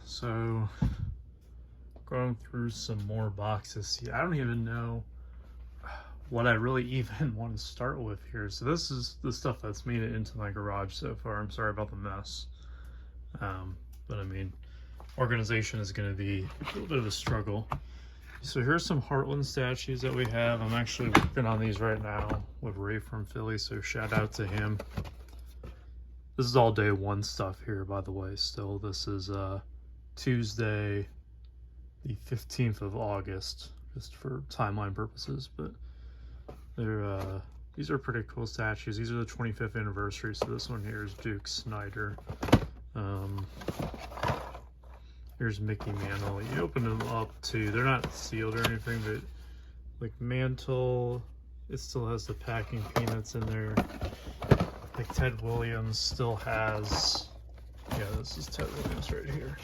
So going through some more boxes. See, I don't even know what I really even want to start with here. So this is the stuff that's made it into my garage so far. I'm sorry about the mess. But I mean, organization is going to be a little bit of a struggle. So here's some Heartland statues that we have. I'm actually working on these right now with Ray from Philly, so shout out to him. This is all day one stuff here, by the way. Still, this is Tuesday, the 15th of August, just for timeline purposes. But they're these are pretty cool statues. These are the 25th anniversary. So this one here is Duke Snyder. Here's Mickey Mantle. You open them up too. They're not sealed or anything, but like Mantle, it still has the packing peanuts in there. Like Ted Williams still has, yeah, this is Ted Williams right here.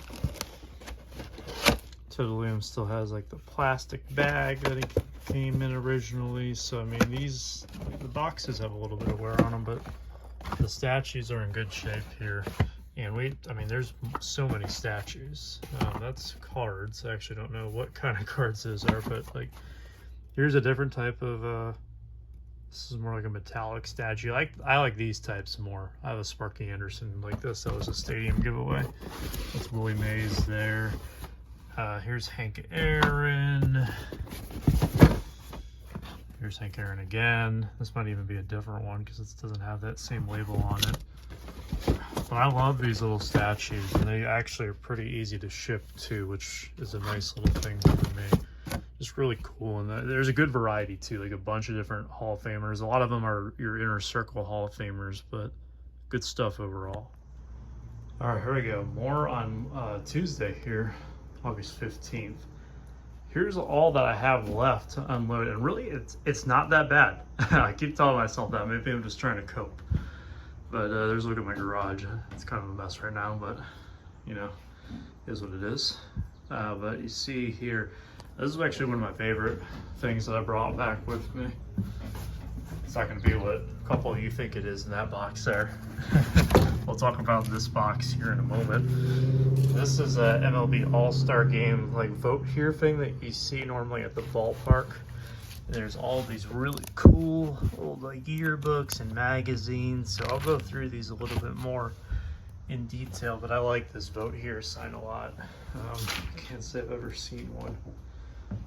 Ted Williams still has like the plastic bag that he came in originally. So I mean, the boxes have a little bit of wear on them, but the statues are in good shape here. And I mean, there's so many statues. That's cards. I actually don't know what kind of cards those are, but like, here's a different type of, this is more like a metallic statue. I like these types more. I have a Sparky Anderson like this. That was a stadium giveaway. That's Willie Mays there. Here's Hank Aaron. Here's Hank Aaron again. This might even be a different one because it doesn't have that same label on it. But I love these little statues, and they actually are pretty easy to ship too, which is a nice little thing for me. Just really cool, and there's a good variety too, like a bunch of different Hall of Famers. A lot of them are your inner circle Hall of Famers, but good stuff overall. All right, here we go. More on Tuesday here, August 15th. Here's all that I have left to unload, and really it's not that bad. I keep telling myself that. Maybe I'm just trying to cope. But there's a look at my garage. It's kind of a mess right now, but you know, it is what it is. But you see here, this is actually one of my favorite things that I brought back with me. It's not gonna be what a couple of you think it is in that box there. We'll talk about this box here in a moment. This is a MLB All-Star Game like vote here thing that you see normally at the ballpark. There's all these really cool old like yearbooks and magazines, so I'll go through these a little bit more in detail, but I like this vote here sign a lot. I can't say I've ever seen one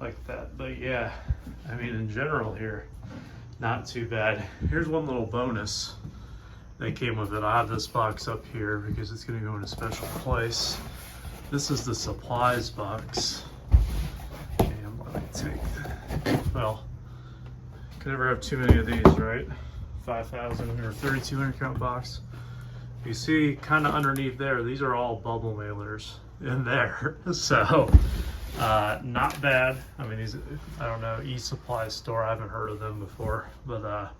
like that, but yeah, I mean in general here, not too bad. Here's one little bonus that came with it. I have this box up here because it's going to go in a special place. This is the supplies box, and let me take that. Well, can never have too many of these, right? 5,000 or 3,200 count box. You see kind of underneath there, these are all bubble mailers in there. So not bad. I mean, these, I don't know, e-supply store, I haven't heard of them before, but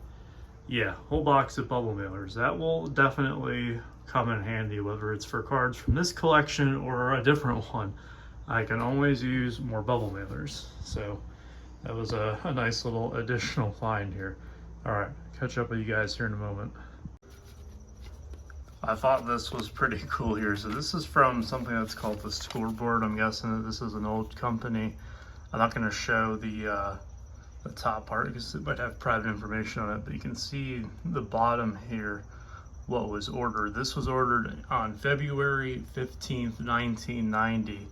yeah, whole box of bubble mailers. That will definitely come in handy, whether it's for cards from this collection or a different one. I can always use more bubble mailers. So that was a nice little additional find here. All right, catch up with you guys here in a moment. I thought this was pretty cool here. So this is from something that's called the Scoreboard. I'm guessing that this is an old company. I'm not gonna show the top part because it might have private information on it, but you can see the bottom here, what was ordered. This was ordered on February 15th, 1990.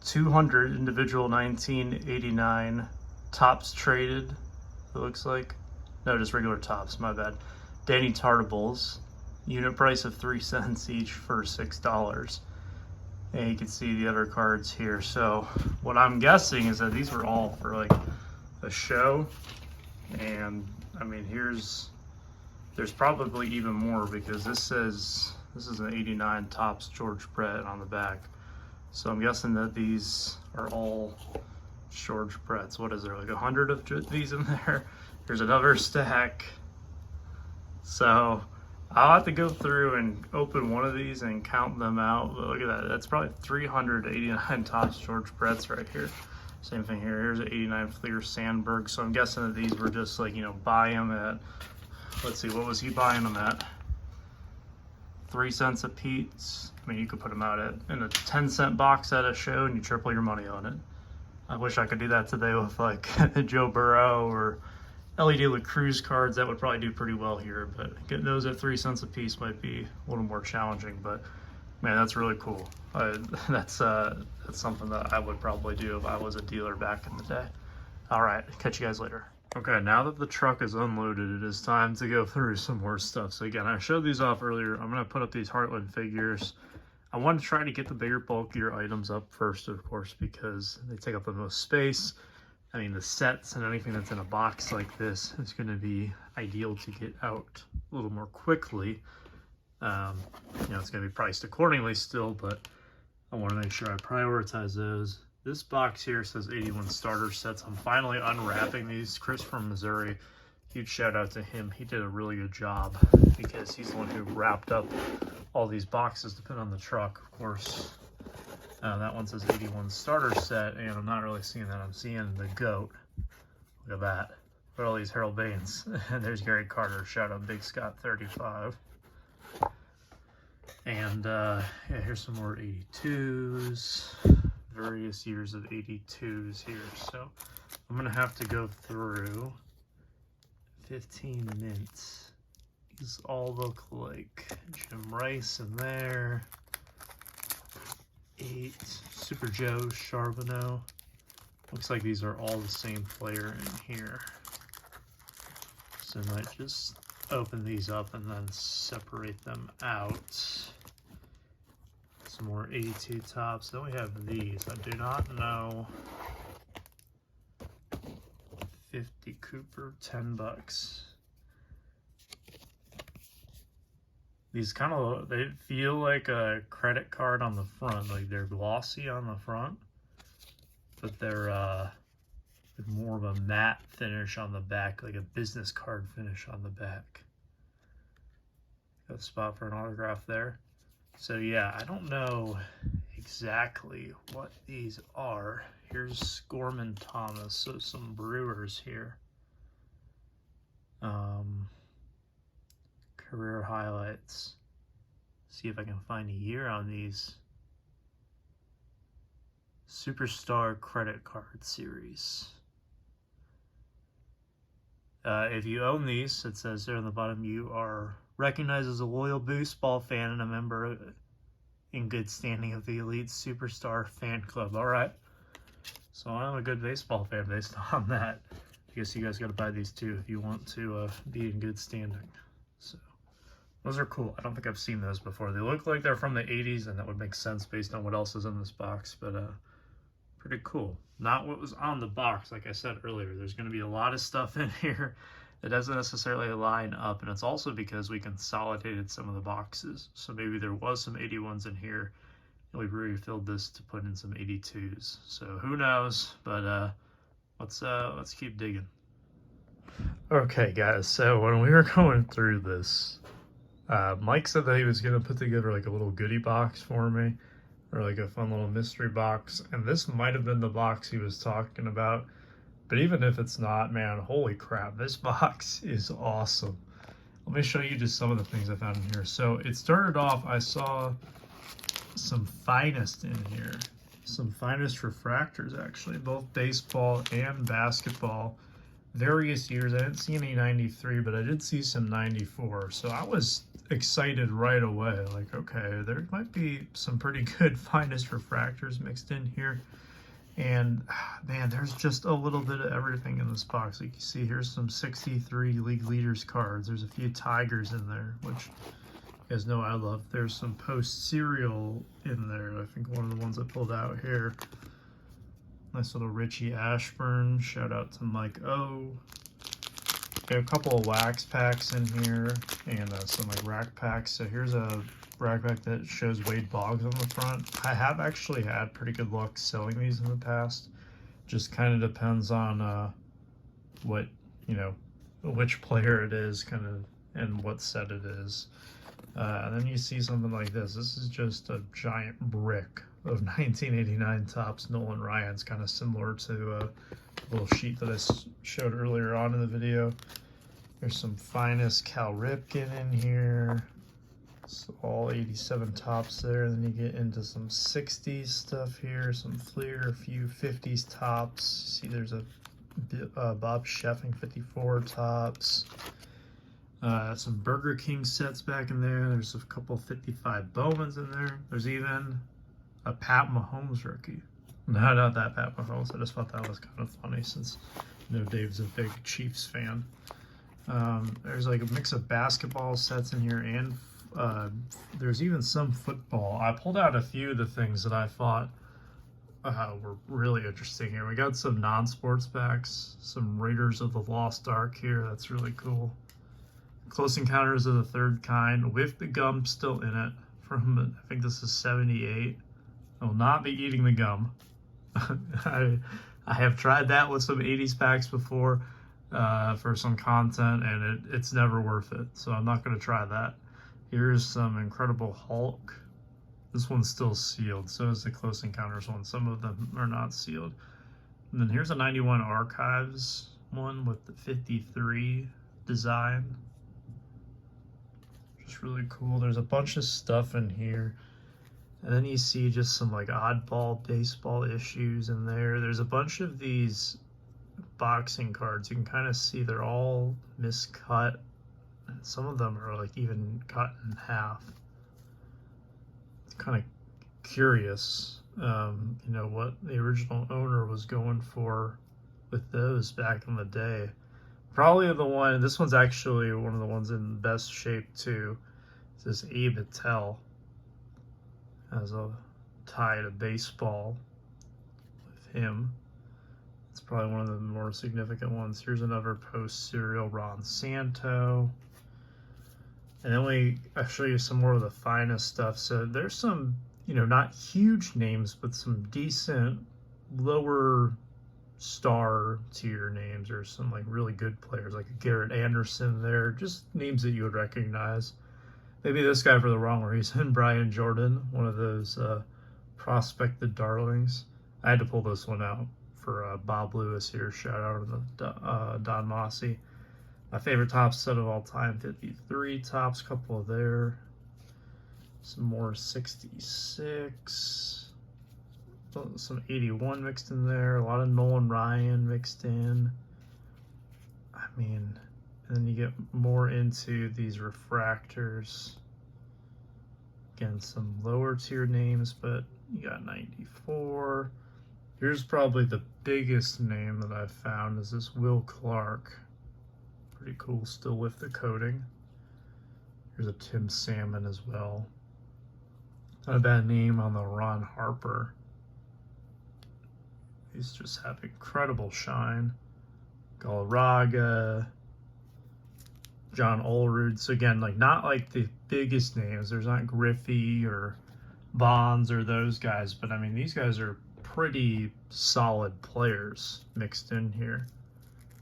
200 individual 1989 tops traded, it looks like. No, just regular tops, my bad. Danny Tartables, unit price of 3 cents each for $6. And you can see the other cards here. So what I'm guessing is that these were all for like a show. And I mean, there's probably even more because this says, this is an 89 tops George Brett on the back. So I'm guessing that these are all George Brett's. What is there, like 100 of these in there? There's another stack. So I'll have to go through and open one of these and count them out. But look at that, that's probably 389 tops George Brett's right here. Same thing here, here's an 89 Fleer Sandberg. So I'm guessing that these were just like, you know, buy them at, let's see, what was he buying them at? 3 cents a piece. I mean, you could put them out in a 10-cent box at a show and you triple your money on it. I wish I could do that today with like Joe Burrow or LED LaCruz cards. That would probably do pretty well here, but getting those at 3 cents a piece might be a little more challenging. But man, that's really cool. That's something that I would probably do if I was a dealer back in the day. All right, catch you guys later. Okay, now that the truck is unloaded, it is time to go through some more stuff. So again, I showed these off earlier. I'm gonna put up these Heartland figures. I want to try to get the bigger, bulkier items up first, of course, because they take up the most space. I mean, the sets and anything that's in a box like this is going to be ideal to get out a little more quickly. You know, it's going to be priced accordingly still, but I want to make sure I prioritize those. This box here says 81 starter sets. I'm finally unwrapping these. Chris from Missouri, huge shout out to him. He did a really good job because he's the one who wrapped up all these boxes to put on the truck, of course. That one says 81 starter set, and I'm not really seeing that. I'm seeing the GOAT. Look at that. Look at all these Harold Baines. And there's Gary Carter. Shout out Big Scott 35. And yeah, here's some more 82s. Various years of 82s here. So I'm going to have to go through 15 mints. These all look like Jim Rice in there. 8 Super Joe Charbonneau. Looks like these are all the same player in here. So I might just open these up and then separate them out. Some more 82 tops. Then we have these. I do not know. 50 Cooper, $10. These kind of, they feel like a credit card on the front, like they're glossy on the front, but they're more of a matte finish on the back, like a business card finish on the back. Got a spot for an autograph there. So yeah, I don't know exactly what these are. Here's Gorman Thomas, so some Brewers here. Career highlights. See if I can find a year on these. Superstar credit card series. If you own these, it says there on the bottom, you are recognized as a loyal baseball fan and a member in good standing of the Elite Superstar Fan Club. All right. So I'm a good baseball fan based on that. I guess you guys got to buy these too if you want to be in good standing. So those are cool. I don't think I've seen those before. They look like they're from the 80s, and that would make sense based on what else is in this box, but pretty cool. Not what was on the box, like I said earlier. There's going to be a lot of stuff in here that doesn't necessarily line up, and it's also because we consolidated some of the boxes. So maybe there was some 81s in here, and we refilled this to put in some 82s. So who knows, but let's keep digging. Okay, guys, so when we were going through this, Mike said that he was going to put together like a little goodie box for me, or like a fun little mystery box, and this might have been the box he was talking about. But even if it's not, man, holy crap, this box is awesome. Let me show you just some of the things I found in here. So it started off, I saw some Finest in here. Some Finest refractors, actually, both baseball and basketball. Various years. I didn't see any 93, but I did see some 94. So I was excited right away. Like, okay, there might be some pretty good Finest refractors mixed in here. And man, there's just a little bit of everything in this box. Like you see, here's some 63 league leaders cards. There's a few Tigers in there, which you guys know I love. There's some post serial in there. I think one of the ones I pulled out here. Nice little Richie Ashburn. Shout out to Mike O. Got a couple of wax packs in here and some like rack packs. So here's a rack pack that shows Wade Boggs on the front. I have actually had pretty good luck selling these in the past. Just kind of depends on what, you know, which player it is, kind of, and what set it is. And then you see something like this. This is just a giant brick of 1989 Topps Nolan Ryan's, kind of similar to a little sheet that I showed earlier on in the video. There's some Finest Cal Ripken in here. So all 87 tops there, and then you get into some 60s stuff here, some Fleer, a few 50s tops. See, there's a Bob Sheffing 54 tops. Some Burger King sets back in there. There's a couple 55 Bowmans in there. There's even a Pat Mahomes rookie. No, not that Pat Mahomes. I just thought that was kind of funny since Dave's a big Chiefs fan. There's like a mix of basketball sets in here, and there's even some football. I pulled out a few of the things that I thought were really interesting here. We got some non-sports packs, some Raiders of the Lost Ark here. That's really cool. Close Encounters of the Third Kind with the gum still in it from, I think this is 78. I will not be eating the gum. I have tried that with some 80s packs before for some content, and it's never worth it. So I'm not going to try that. Here's some Incredible Hulk. This one's still sealed. So is the Close Encounters one. Some of them are not sealed. And then here's a 91 Archives one with the 53 design. Just really cool. There's a bunch of stuff in here. And then you see just some like oddball baseball issues in there. There's a bunch of these boxing cards. You can kind of see they're all miscut. Some of them are like even cut in half. It's kind of curious, you know, what the original owner was going for with those back in the day. Probably the one, this one's actually one of the ones in the best shape too. This is Abe Attell. Has a tie to baseball with him. It's probably one of the more significant ones. Here's another post serial Ron Santo. And then I'll show you some more of the finest stuff. So there's some, you know, not huge names, but some decent lower star tier names, or some like really good players like Garrett Anderson there, just names that you would recognize. Maybe this guy for the wrong reason, Brian Jordan, one of those prospected darlings. I had to pull this one out for Bob Lewis here. Shout out to Don Mossy. My favorite Topps set of all time, 53 Topps, couple of there. Some more 66. Some 81 mixed in there. A lot of Nolan Ryan mixed in. I mean, and then you get more into these refractors. Again, some lower tier names, but you got 94. Here's probably the biggest name that I've found is this Will Clark. Pretty cool, still with the coating. Here's a Tim Salmon as well. Not a bad name on the Ron Harper. These just have incredible shine. Galarraga, John Olerud. So again, like not like the biggest names. There's not Griffey or Bonds or those guys, but I mean these guys are pretty solid players mixed in here.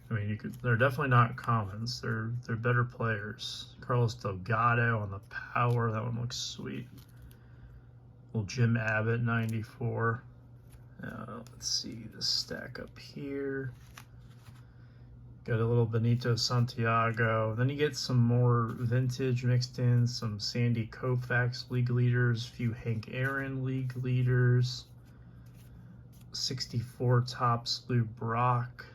I mean, they're definitely not commons. They're better players. Carlos Delgado on the power. That one looks sweet. Little Jim Abbott, 94. Let's see this stack up here. Got a little Benito Santiago. Then you get some more vintage mixed in. Some Sandy Koufax league leaders. A few Hank Aaron league leaders. 64 Topps Lou Brock.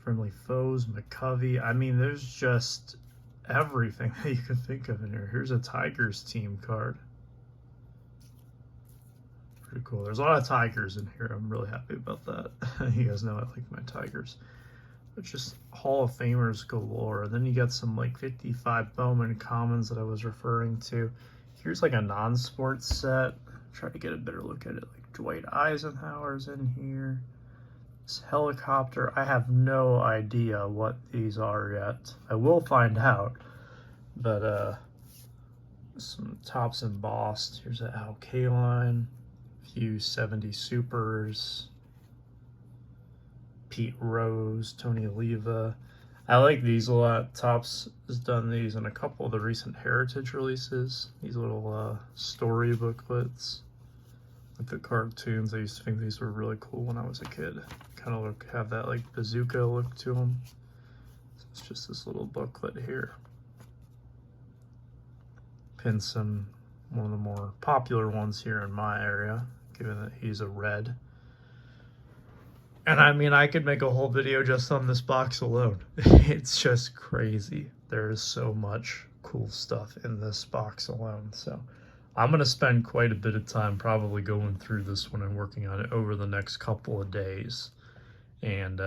Friendly Foes, McCovey. I mean, there's just everything that you can think of in here. Here's a Tigers team card. Pretty cool. There's a lot of Tigers in here. I'm really happy about that. You guys know I like my Tigers. It's just Hall of Famers galore. And then you got some like 55 Bowman commons that I was referring to. Here's like a non-sports set. Try to get a better look at it. Like Dwight Eisenhower's in here. This helicopter, I have no idea what these are yet. I will find out. But some Topps embossed. Here's an Al Kaline. A few 70 Supers. Pete Rose, Tony Oliva. I like these a lot. Topps has done these in a couple of the recent Heritage releases. These little story booklets. Like the cartoons, I used to think these were really cool when I was a kid. Kind of have that like bazooka look to them. So it's just this little booklet here. Pinson, one of the more popular ones here in my area, given that he's a red. And I mean, I could make a whole video just on this box alone. It's just crazy. There's so much cool stuff in this box alone. So I'm going to spend quite a bit of time probably going through this one and working on it over the next couple of days. And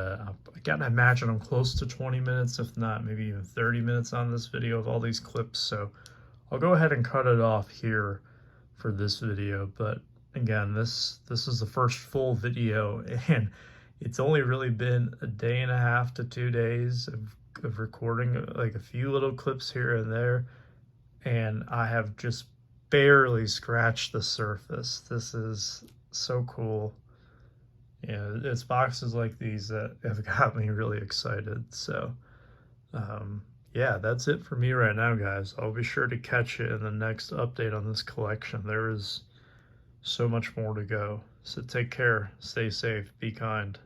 again, I imagine I'm close to 20 minutes, if not maybe even 30 minutes on this video of all these clips. So I'll go ahead and cut it off here for this video. But again, this is the first full video, and it's only really been a day and a half to 2 days of recording, like a few little clips here and there, and I have just barely scratched the surface. This is so cool. Yeah, it's boxes like these that have got me really excited. So yeah, that's it for me right now, guys. I'll be sure to catch you in the next update on this collection. There is so much more to go. So take care, stay safe, be kind.